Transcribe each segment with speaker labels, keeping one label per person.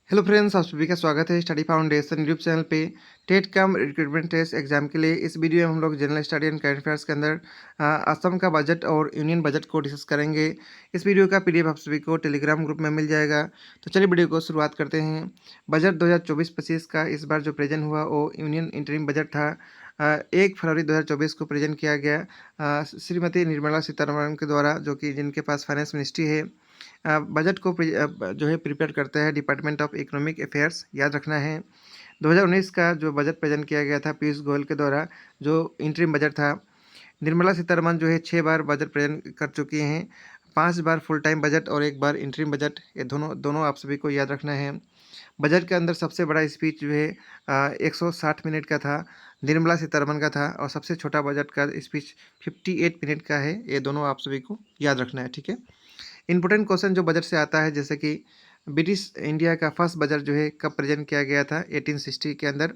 Speaker 1: Hello friends, आप सभी का स्वागत है स्टडी फाउंडेशन यूट्यूब चैनल पे। टेट कम रिक्रूटमेंट टेस्ट एग्जाम के लिए इस वीडियो में हम लोग general study and current affairs के अंदर असम का बजट और यूनियन बजट को डिस्कस करेंगे। इस वीडियो का पीडीएफ आप सभी को टेलीग्राम ग्रुप में मिल जाएगा। तो चलिए वीडियो को शुरुआत करते हैं। बजट 2024-25 का इस बार जो प्रेजेंट हुआ वो यूनियन इंटरिम बजट था। 1 फरवरी 2024 को प्रेजेंट किया गया श्रीमती निर्मला सीतारमण के द्वारा, जो कि जिनके पास फाइनेंस मिनिस्ट्री है। बजट को जो है प्रिपेयर करता है डिपार्टमेंट ऑफ इकोनॉमिक अफेयर्स, याद रखना है। 2019 का जो बजट प्रेजेंट किया गया था पीयूष गोयल के द्वारा, जो इंटरिम बजट था। निर्मला सीतारमण जो है 6 बार बजट प्रेजेंट कर चुकी हैं। 5 बार फुल टाइम बजट और 1 बार इंटरिम बजट, ये दोनों दोनों आप सभी को याद रखना है। बजट के अंदर सबसे बड़ा स्पीच जो है 160 मिनट का था, निर्मला सीतारमण का था, और सबसे छोटा बजट का स्पीच 58 मिनट का है। ये दोनों आप सभी को याद रखना है, ठीक है। इंपॉर्टेंट क्वेश्चन जो बजट से आता है, जैसे कि ब्रिटिश इंडिया का फर्स्ट बजट जो है कब प्रेजेंट किया गया था? 1860 के अंदर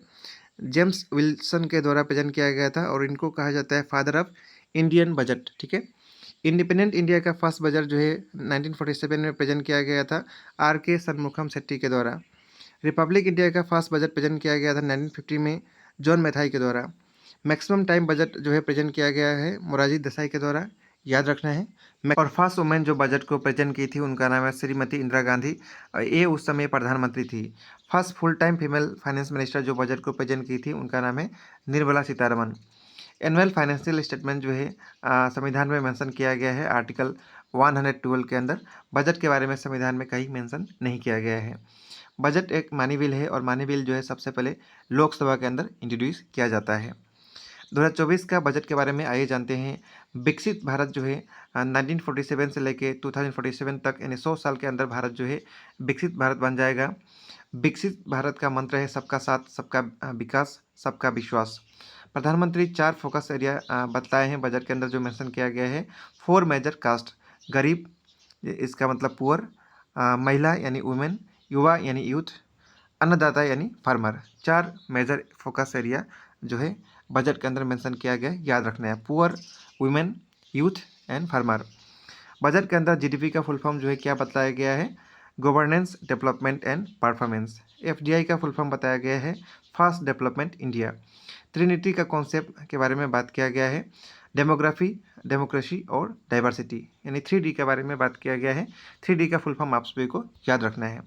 Speaker 1: जेम्स विल्सन के द्वारा प्रेजेंट किया गया था, और इनको कहा जाता है फादर ऑफ इंडियन बजट, ठीक है। इंडिपेंडेंट इंडिया का फर्स्ट बजट जो है 1947 में प्रेजेंट किया गया था आर के सनमुखम शेट्टी के द्वारा। रिपब्लिक इंडिया का फर्स्ट बजट प्रेजेंट किया गया था 1950 में जॉन मैथाई के द्वारा। मैक्सिमम टाइम बजट जो है प्रेजेंट किया गया है मोरारजी देसाई के द्वारा, याद रखना है। और फर्स्ट वुमेन जो बजट को प्रेजेंट की थी उनका नाम है श्रीमती इंदिरा गांधी, और ये उस समय प्रधानमंत्री थी। First full time female finance minister जो बजट को प्रेजेंट की थी उनका नाम है Nirmala Sitharaman. Annual financial statement जो है संविधान में मेंशन किया गया है आर्टिकल 112 के अंदर। बजट के बारे में संविधान में कहीं मेंशन नहीं किया गया है। बजट एक मानी बिल है, और मानी बिल जो है सबसे पहले लोकसभा के अंदर इंट्रोड्यूस किया जाता है। 2024 का बजट के बारे में आइए जानते हैं। विकसित भारत जो है 1947 से लेके 2047 तक, यानी 100 साल के अंदर भारत जो है विकसित भारत बन जाएगा। विकसित भारत का मंत्र है सबका साथ, सबका विकास, सबका विश्वास। प्रधानमंत्री 4 फोकस एरिया बताए हैं बजट के अंदर, जो मेंशन किया गया है। 4 मेजर कास्ट, गरीब इसका मतलब पुअर, महिला यानी वुमेन, युवा यानी यूथ, अन्नदाता यानी फार्मर। 4 मेजर फोकस एरिया जो है बजट के अंदर मेंशन किया गया है, याद रखना है। Poor, women, youth and farmer. Budget के अंदर जीडीपी का फुल फॉर्म जो है क्या बताया गया है? Governance, development and performance. FDI का फुल फॉर्म बताया गया है फास्ट डेवलपमेंट इंडिया। ट्रिनिटी का कॉन्सेप्ट के बारे में बात किया गया है डेमोग्राफी, डेमोक्रेसी और डाइवर्सिटी, यानी 3D के बारे में बात किया गया है। 3D का फुल फॉर्म आप सभी को याद रखना है।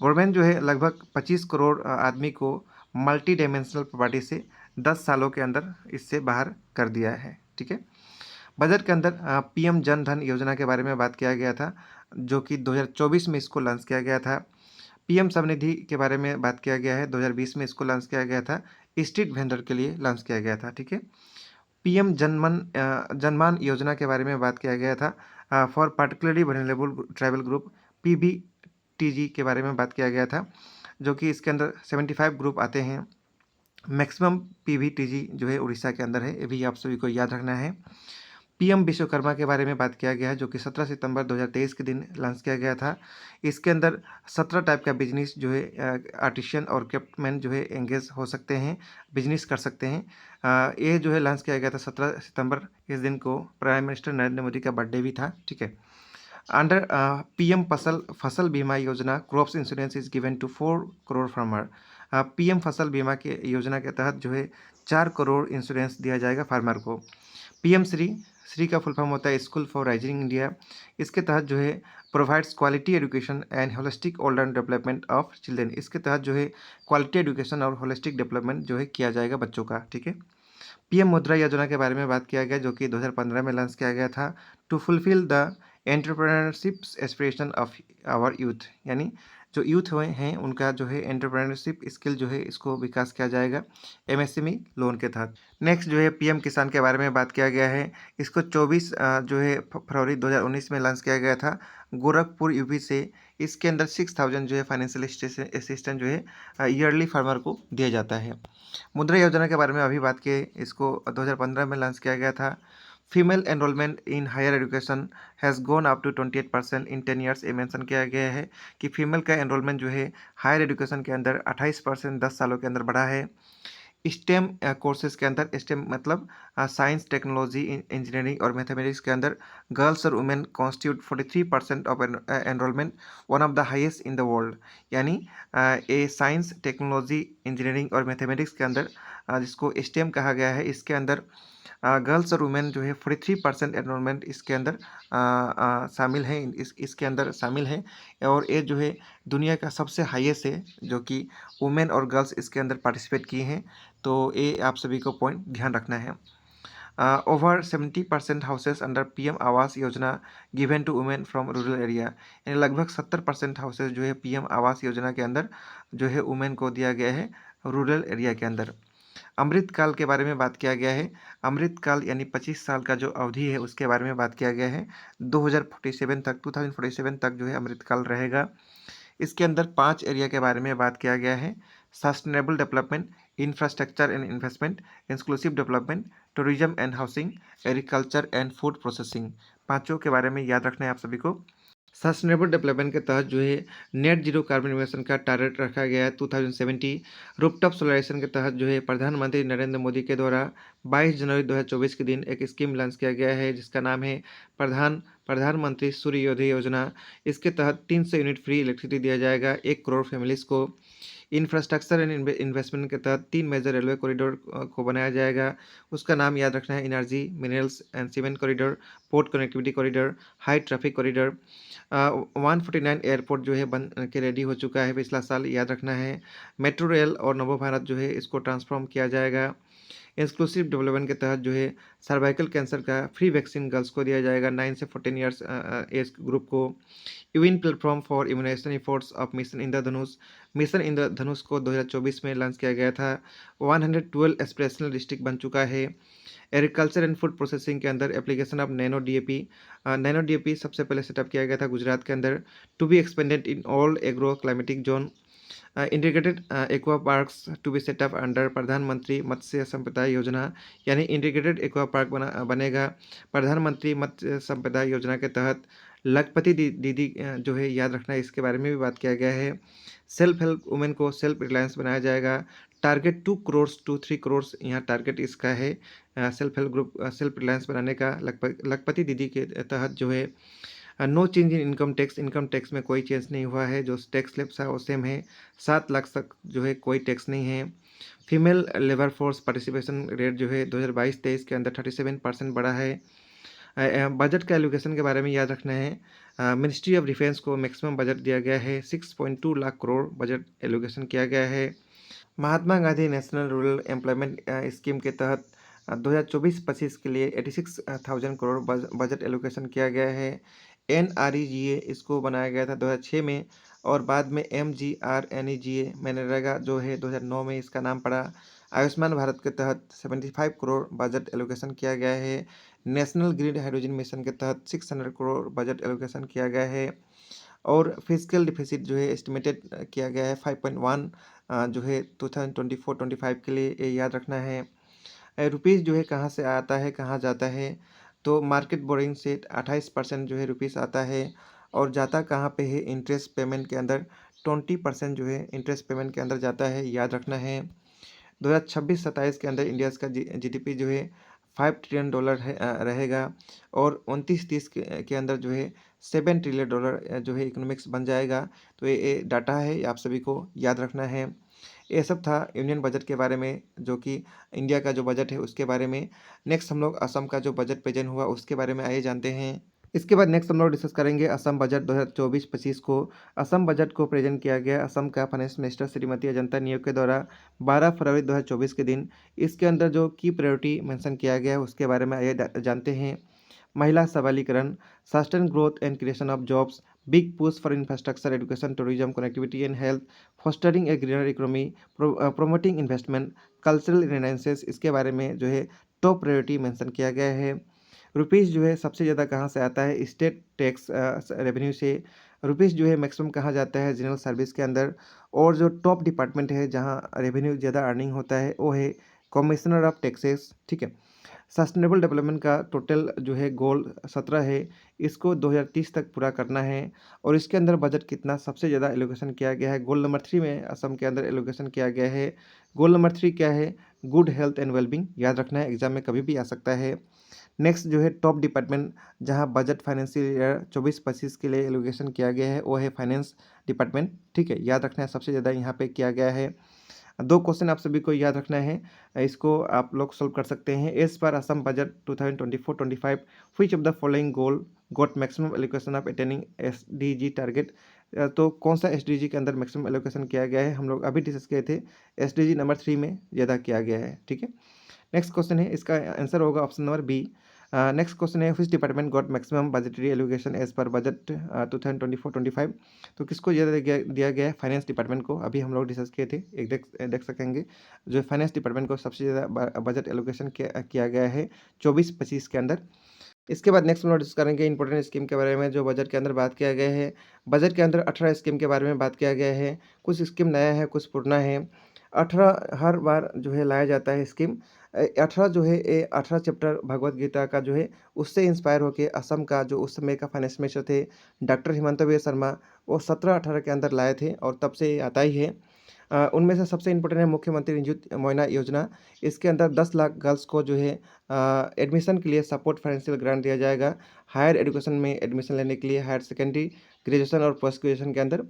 Speaker 1: गवर्नमेंट जो है लगभग 25 करोड़ आदमी को मल्टी डायमेंशनल प्रॉपर्टी से 10 सालों के अंदर इससे बाहर कर दिया है, ठीक है। बजट के अंदर पीएम जन धन योजना के बारे में बात किया गया था, जो कि 2024 में इसको लॉन्च किया गया था। पीएम स्वनिधि के बारे में बात किया गया है, 2020 में इसको लॉन्च किया गया था। स्ट्रीट वेंडर के लिए लॉन्च किया गया था, ठीक है। पीएम जनमान योजना के बारे में बात किया गया था for particularly vulnerable tribal group, PBTG के बारे में बात किया गया था, जो कि इसके अंदर 75 ग्रुप आते हैं। मैक्सिमम पीबीटीजी जो है उड़ीसा के अंदर है, ये भी आप सभी को याद रखना है। पीएम विश्वकर्मा के बारे में बात किया गया है, जो कि 17 सितंबर 2023 के दिन लॉन्च किया गया था। इसके अंदर 17 टाइप का बिजनेस जो है आर्टिशियन और क्राफ्टमैन जो है एंगेज हो सकते हैं, बिजनेस कर सकते हैं। ये जो है लॉन्च किया गया था 17 सितंबर। इस दिन को प्राइम मिनिस्टर नरेंद्र मोदी का बर्थडे भी था, ठीक है। Under PM Fasal Bima Yojana, crops insurance is given to 4 crore farmer. PM Fasal Bima के योजना के तहत जो है 4 करोड़ इंश्योरेंस दिया जाएगा फार्मर को। पीएम श्री का फुल फॉर्म होता है स्कूल फॉर राइजिंग इंडिया। इसके तहत जो है provides quality education and holistic all round development of children. इसके तहत जो है क्वालिटी एजुकेशन और होलिस्टिक डेवलपमेंट जो है किया जाएगा बच्चों का, ठीक है। पीएम मुद्रा योजना के बारे में बात किया गया, जो कि 2015 में लॉन्च किया गया था। To fulfil the entrepreneurship aspiration of our youth, यानी जो यूथ हुए हैं उनका जो है एंटरप्रेन्योरशिप स्किल जो है इसको विकास किया जाएगा एमएसएमई लोन के तहत। नेक्स्ट जो है पीएम किसान के बारे में बात किया गया है। इसको 24 जो है फरवरी 2019 में लॉन्च किया गया था गोरखपुर यूपी से। इसके अंदर 6000 जो है फाइनेंशियल असिस्टेंट जो है ईयरली फार्मर को दिया जाता है। मुद्रा योजना के बारे में अभी बात किए, इसको 2015 में लॉन्च किया गया था। Female enrolment in higher education has gone up to 28% in 10 years. ये मेंशन किया गया है कि फीमेल का एनरोलमेंट जो है हायर एजुकेशन के अंदर 28% 10 सालों के अंदर बढ़ा है। स्टेम कोर्सेज के अंदर, स्टेम मतलब साइंस, टेक्नोलॉजी, इंजीनियरिंग और मैथमेटिक्स के अंदर गर्ल्स और women constitute 43% of enrolment, one of the highest in the world. यानी ये साइंस, टेक्नोलॉजी, इंजीनियरिंग और मैथमेटिक्स के अंदर जिसको स्टेम कहा गया है, इसके अंदर गर्ल्स और वुमेन जो है 43% एनरोलमेंट इसके अंदर शामिल है, इसके अंदर शामिल है। और ये जो है दुनिया का सबसे हाईएस्ट है, जो कि वुमेन और गर्ल्स इसके अंदर पार्टिसिपेट किए हैं। तो ये आप सभी को पॉइंट ध्यान रखना है। Over 70% houses under PM Awas Yojana given to women from rural area. यानी लगभग 70% हाउसेस जो है पीएम आवास योजना के अंदर जो है वुमेन को दिया गया है रूरल एरिया के अंदर। अमृतकाल के बारे में बात किया गया है। अमृतकाल यानी 25 साल का जो अवधि है उसके बारे में बात किया गया है। 2047 तक जो है अमृतकाल रहेगा। इसके अंदर 5 एरिया के बारे में बात किया गया है। Sustainable development, infrastructure and investment, inclusive development, tourism and housing, agriculture and food processing. पाँचों के बारे में याद रखना है आप सभी को। सस्टेनेबल डेवलपमेंट के तहत जो है नेट जीरो कार्बन इमिशन का टारगेट रखा गया है 2070। रूफटॉप सोलराइजेशन के तहत जो है प्रधानमंत्री नरेंद्र मोदी के द्वारा 22 जनवरी 2024 के दिन एक स्कीम लॉन्च किया गया है, जिसका नाम है प्रधानमंत्री सूर्य योजना योजना। इसके तहत 300 यूनिट फ्री इलेक्ट्रिसिटी दिया जाएगा 1 करोड़ फैमिलीज़ को। इंफ्रास्ट्रक्चर एंड इन्वेस्टमेंट के तहत 3 मेजर रेलवे कॉरिडोर को बनाया जाएगा। उसका नाम याद रखना है, energy, minerals and cement corridor, port connectivity corridor, high traffic corridor. 149 airport जो है बन के रेडी हो चुका है पिछला साल, याद रखना है। मेट्रो रेल और नवो भारत जो है इसको ट्रांसफॉर्म किया जाएगा। इंक्लूसिव डेवलपमेंट के तहत जो है सर्वाइकल कैंसर का फ्री वैक्सीन गर्ल्स को दिया जाएगा 9 से 14 ईयर्स एज ग्रुप को। UN platform for immunization efforts of mission Indradhanush. Mission Indradhanush को 2024 में लॉन्च किया गया था। 112 एस्पिरेशनल डिस्ट्रिक्ट बन चुका है। एग्रीकल्चर एंड फूड प्रोसेसिंग के अंदर application of nano DAP. Nano DAP सबसे पहले सेटअप किया गया था गुजरात के अंदर। To be expanded in all agro climatic zone. Integrated aqua parks to be setup under Pradhan Mantri Matsya संपदा योजना। यानी इंटीग्रेटेड एक्वा पार्क बनेगा प्रधानमंत्री मत्स्य संपदा योजना के तहत। लखपति दीदी जो है याद रखना है, इसके बारे में भी बात किया गया है। सेल्फ हेल्प वुमेन को सेल्फ रिलायंस बनाया जाएगा। टारगेट 2 करोड़ टू 3 करोड़ यहाँ टारगेट इसका है self help group self reliance बनाने का। लखपति दीदी के तहत जो है no change in income tax में कोई चेंज नहीं हुआ है, जो टैक्स स्लैब था वो सेम है। 7 लाख तक जो है कोई टैक्स नहीं है। Female labour force participation rate जो है 2022-23 के अंदर 37% बढ़ा है। बजट का एलोकेशन के बारे में याद रखना है। मिनिस्ट्री ऑफ डिफेंस को मैक्सिमम बजट दिया गया है, 6.2 लाख करोड़ बजट एलोकेशन किया गया है। Mahatma Gandhi national rural employment scheme के तहत 2024-25 के लिए 86,000 करोड़ बजट एलोकेशन किया गया है। NREGA इसको बनाया गया था 2006 में, और बाद में MGRNEGA मनरेगा जो है 2009 में इसका नाम पड़ा। आयुष्मान भारत के तहत 75 करोड़ बजट एलोकेशन किया गया है। नेशनल ग्रीन हाइड्रोजन मिशन के तहत 600 करोड़ बजट एलोकेशन किया गया है। और फिजिकल डिफिसिट जो है एस्टिमेटेड किया गया है 5.1 जो है 2024-25 के लिए, ये याद रखना है। रुपीज़ जो है कहाँ से आता है कहाँ जाता है, तो मार्केट बोरिंग से 28% जो है रुपीज़ आता है, और जाता कहाँ पे है, इंटरेस्ट पेमेंट के अंदर 20% जो है इंटरेस्ट पेमेंट के अंदर जाता है, याद रखना है। 2026-27 के अंदर इंडिया का जीडीपी जो है $5 ट्रिलियन है रहेगा, और 29-30 के अंदर जो है $7 ट्रिलियन जो है इकोनॉमिक्स बन जाएगा। तो ये डाटा है, ये आप सभी को याद रखना है। ये सब था यूनियन बजट के बारे में, जो कि इंडिया का जो बजट है उसके बारे में। नेक्स्ट हम लोग असम का जो बजट प्रेजेंट हुआ उसके बारे में आइए जानते हैं। इसके बाद नेक्स्ट हम लोग डिस्कस करेंगे असम बजट 2024-25 को। असम बजट को प्रेजेंट किया गया असम का फाइनेंस मिनिस्टर श्रीमती अजंता नियोग के द्वारा 12 फरवरी 2024 के दिन। इसके अंदर जो की प्रायोरिटी मेंशन किया गया है उसके बारे में आइए जानते हैं। महिला सबलीकरण, sustain growth and creation of jobs, big push for infrastructure, education, tourism, connectivity and health, fostering a greener economy, promoting investment, cultural renaissance, इसके बारे में जो है टॉप प्रायोरिटी मेंशन किया गया है। रुपीज़ जो है सबसे ज़्यादा कहाँ से आता है, स्टेट टैक्स रेवेन्यू से। रुपीज़ जो है मैक्सिमम कहाँ जाता है, जनरल सर्विस के अंदर। और जो टॉप डिपार्टमेंट है जहाँ रेवेन्यू ज़्यादा अर्निंग होता है वो है कमिश्नर ऑफ टैक्सेस, ठीक है। सस्टेनेबल डेवलपमेंट का टोटल जो है गोल 17 है, इसको 2030 तक पूरा करना है। और इसके अंदर बजट कितना सबसे ज़्यादा एलोकेशन किया गया है, गोल नंबर 3 में असम के अंदर एलोकेशन किया गया है। गोल नंबर 3 क्या है? गुड हेल्थ एंड वेलबींग, याद रखना है, एग्जाम में कभी भी आ सकता है। नेक्स्ट जो है टॉप डिपार्टमेंट जहां बजट फाइनेंशियल ईयर 24-25 के लिए एलोकेशन किया गया है वो है फाइनेंस डिपार्टमेंट। ठीक है, याद रखना है सबसे ज़्यादा यहाँ पे किया गया है। दो क्वेश्चन आप सभी को याद रखना है, इसको आप लोग सोल्व कर सकते हैं। As per Assam budget 2024-25 which of the following goal got maximum allocation of attaining SDG target. तो कौन सा एसडीजी के अंदर मैक्सिमम एलोकेशन किया गया है, हम लोग अभी डिस्कस किए थे, एसडीजी नंबर 3 में ज़्यादा किया गया है। ठीक है, नेक्स्ट क्वेश्चन है, इसका आंसर होगा option number B. Next question है, which department got maximum budgetary allocation as per budget 2024-25। तो किसको ज़्यादा दिया गया है? फाइनेंस डिपार्टमेंट को। अभी हम लोग डिस्कस किए थे, एक देख सकेंगे, जो फाइनेंस डिपार्टमेंट को सबसे ज़्यादा बजट एलोकेशन किया गया है 24-25 के अंदर। इसके बाद नेक्स्ट हम लोग डिस्कस करेंगे इंपॉर्टेंट स्कीम के बारे में जो बजट के अंदर बात किया गया है। बजट के अंदर 18 स्कीम के बारे में बात किया गया है, कुछ स्कीम नया है, कुछ पुराना है। 18 हर बार जो है लाया जाता है स्कीम। 18 जो है ये 18 चैप्टर भगवत गीता का जो है उससे इंस्पायर होके असम का जो उस समय का फाइनेंस मिनिस्टर थे डॉक्टर हिमंता बिस्वा शर्मा, वो 17-18 के अंदर लाए थे और तब से ये आता ही है। उनमें से सबसे इम्पोर्टेंट है मुख्यमंत्री नियुक्त मोइना योजना। इसके अंदर 10 लाख गर्ल्स को जो है एडमिशन के लिए सपोर्ट फाइनेंशियल ग्रांट दिया जाएगा, हायर एजुकेशन में एडमिशन लेने के लिए, हायर सेकेंडरी, ग्रेजुएशन और पोस्ट ग्रेजुएशन के अंदर।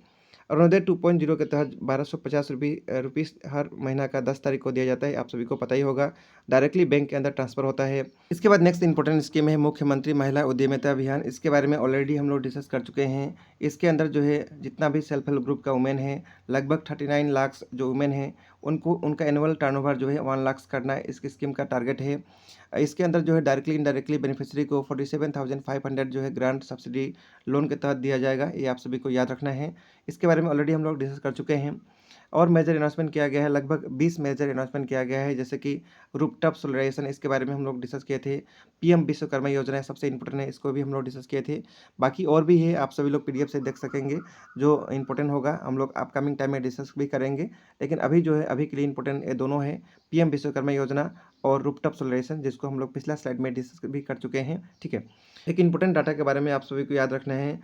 Speaker 1: अरुणोदय 2.0 के तहत 1250 रुपीज़ हर महीना का 10 तारीख को दिया जाता है, आप सभी को पता ही होगा, डायरेक्टली बैंक के अंदर ट्रांसफर होता है। इसके बाद नेक्स्ट इंपॉर्टेंट स्कीम है मुख्यमंत्री महिला उद्यमिता अभियान। इसके बारे में ऑलरेडी हम लोग डिस्कस कर चुके हैं। इसके अंदर जो है जितना भी सेल्फ हेल्प ग्रुप का वुमेन है, लगभग 39 लाख जो वुमेन हैं उनको उनका एनुअल टर्नओवर जो है 1 लाख करना है, इसकी स्कीम का टारगेट है। इसके अंदर जो है डायरेक्टली इनडायरेक्टली बेनिफिशियरी को 47,500 जो है ग्रांट सब्सिडी लोन के तहत दिया जाएगा, ये आप सभी को याद रखना है। इसके बारे में ऑलरेडी हम लोग डिस्कस कर चुके हैं। और मेजर अनाउंसमेंट किया गया है, लगभग 20 मेजर अनाउंसमेंट किया गया है, जैसे कि रूफटॉप सोलराइजेशन, इसके बारे में हम लोग डिस्कस किए थे। पीएम विश्वकर्मा योजना सबसे इंपॉर्टेंट है, इसको भी हम लोग डिस्कस किए थे। बाकी और भी है, आप सभी लोग पीडीएफ से देख सकेंगे, जो इंपॉर्टेंट होगा हम लोग अपकमिंग टाइम में डिस्कस भी करेंगे। लेकिन अभी जो है अभी के लिए इंपॉर्टेंट ये दोनों है, पीएम विश्वकर्मा योजना और रूफटॉप सोलराइजेशन, जिसको हम लोग पिछला स्लाइड में डिस्कस भी कर चुके हैं। ठीक है, एक इंपॉर्टेंट डाटा के बारे में आप सभी को याद रखना है।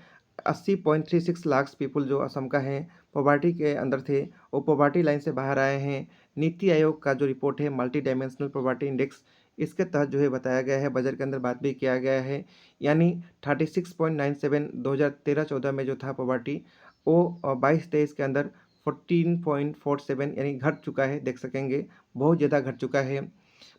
Speaker 1: 80.36 लाख पीपल जो असम का है पॉवर्टी के अंदर थे, वो पॉवर्टी लाइन से बाहर आए हैं। नीति आयोग का जो रिपोर्ट है मल्टी डायमेंशनल पॉवर्टी इंडेक्स, इसके तहत जो है बताया गया है, बजट के अंदर बात भी किया गया है। यानी 36.97 2013-14 में जो था पॉवर्टी, वो 22-23 के अंदर 14.47 यानी घट चुका है, देख सकेंगे बहुत ज़्यादा घट चुका है।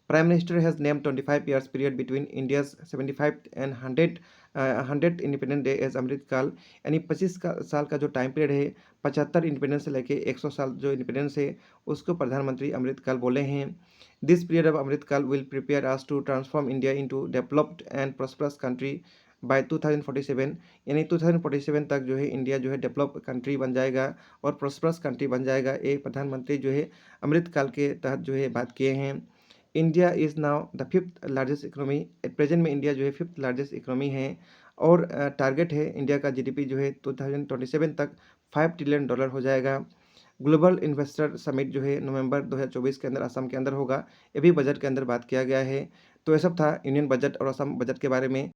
Speaker 1: Prime Minister has named 25 years period between India's 75 and 100 independent day as Amrit Kaal, यानी 25 साल का जो टाइम पीरियड है, 75 इंडिपेंडेंस से लेके 100 साल जो इंडिपेंडेंस है उसको प्रधानमंत्री अमृत काल बोले हैं। This period of Amrit Kaal will prepare us to transform India into developed and prosperous country by 2047, यानी 2047 तक जो है इंडिया जो है डेवलप कंट्री बन जाएगा और प्रॉस्परस कंट्री बन जाएगा। ये प्रधानमंत्री जो है अमृत काल के तहत जो है बात किए हैं। India is now the 5th largest economy, at present में इंडिया जो है 5th लार्जेस्ट इकोनॉमी है। और टारगेट है इंडिया का जीडीपी जो है 2027 तक $5 ट्रिलियन हो जाएगा। ग्लोबल इन्वेस्टर समिट जो है नवंबर 2024 के अंदर असम के अंदर होगा, ये भी बजट के अंदर बात किया गया है। तो ये सब था यूनियन बजट और असम बजट के बारे में।